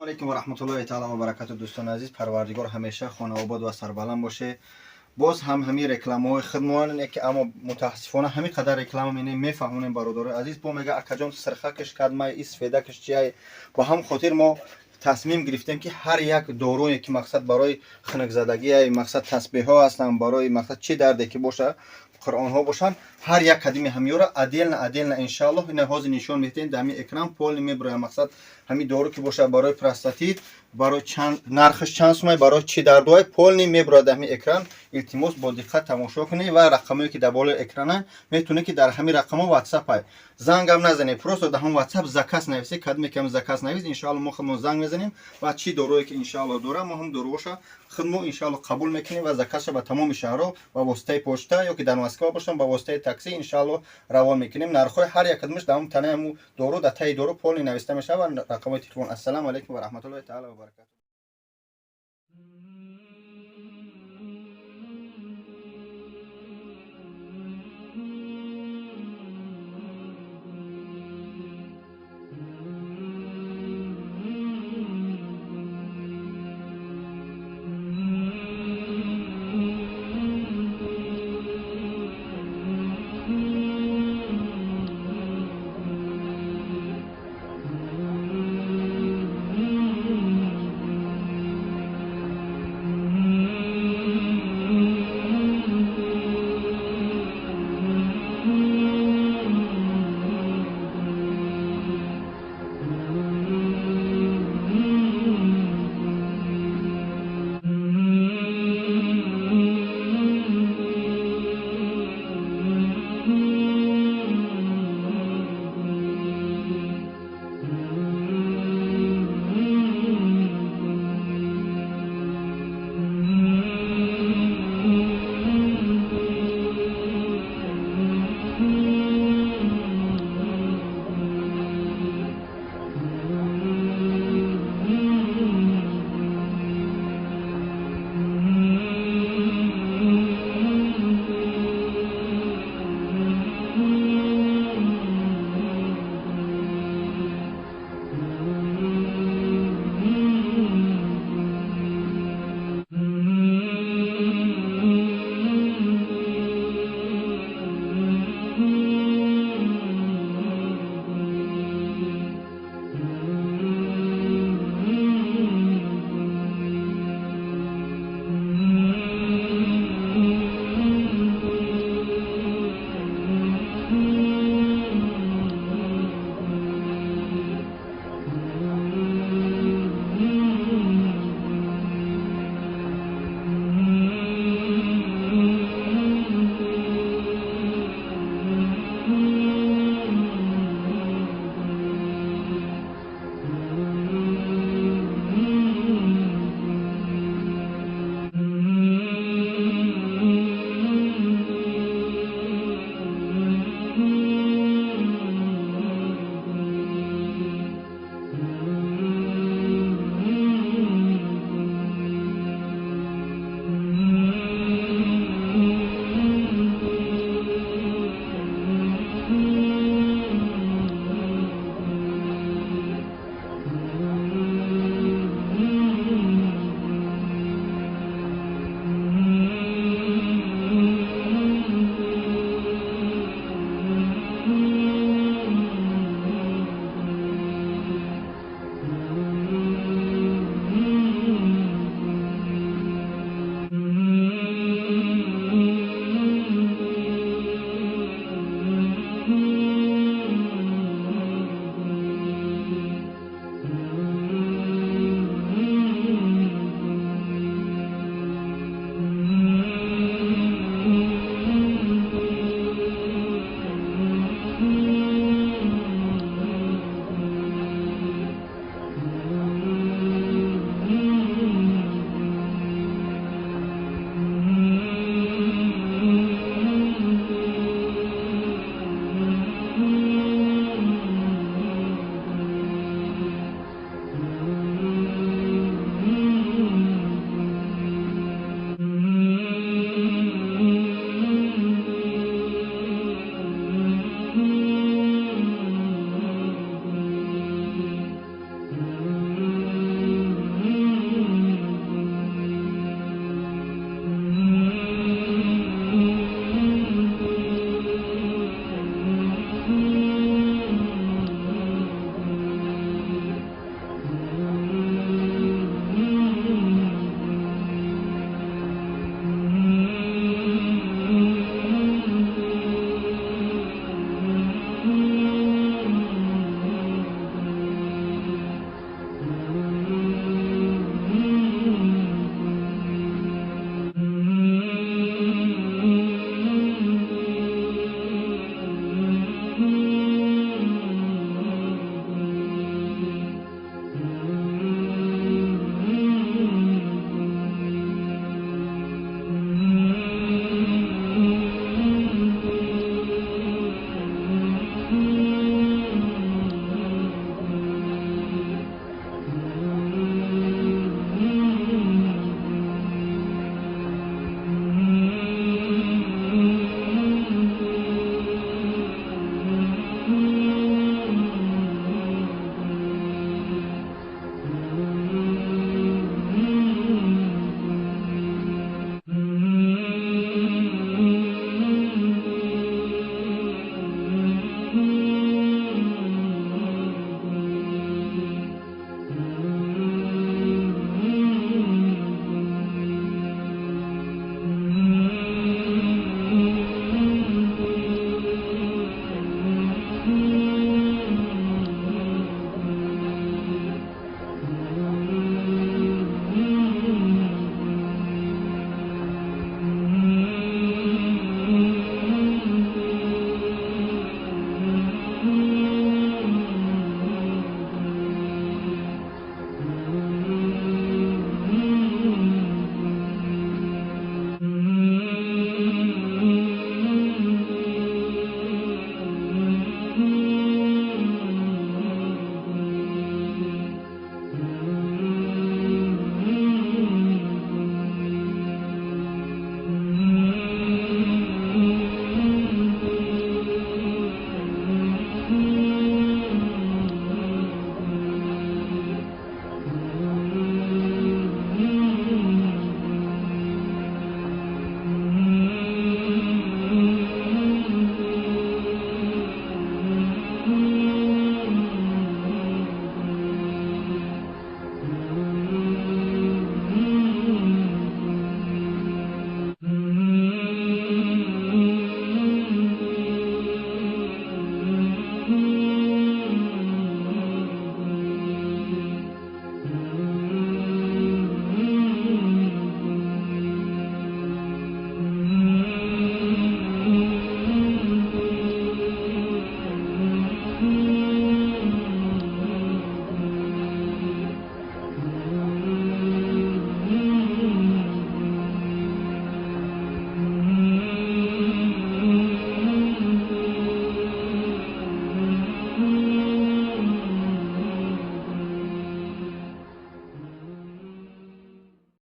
علیکم و رحمت الله تعالی و برکاته. دوستان عزیز، پروردگار همیشه خانه آباد و سربلند باشه. باز هم همین رکلام‌های خدموان که اما متاسفانه همین قدر رکلام میفهمونیم برادر عزیز با میگه اکجان سرخکش کدمای استفادهش چیه. با هم خاطر ما تصمیم گرفتیم که هر یک دارویی که مقصد برای خنک زدگی مقصد تسبیح ها هستن، برای مقصد چه دردی که باشه قرآن ها باشن، هر یک کدیم همیورا عدل ان شاء الله این هاز نشون میدین در همین اکران پول میبره. مقصد همین دارو که باشه برای پروستاتیت، برای چند نرخش چند سومه، برای چی دردهای پول میبره در همین اکران. التماس با دقت تماشا کنید و رقمی که در بالا اکران میتونه که در همین رقم واتساپ های زنگ هم نزنید، پروست در هم واتساپ زکاس نویسید، کدمی که هم زکاس نویسید ان شاء الله ما خودمون زنگ میزنیم و چی دارویی که ان شاء الله دوره ما هم داروش خدمت ان شاء الله قبول میکنیم و زکاتش به تمام شهرها و واسطه پشته یا که در مسکو باشن با واسطه تاکسی ان شاء الله روان میکنیم. نرخ هر یک کدومش در اون تنه همو دارو در تای دارو پول نوشته میشه و رقم تلفن. السلام علیکم و رحمت الله تعالی و برکاته.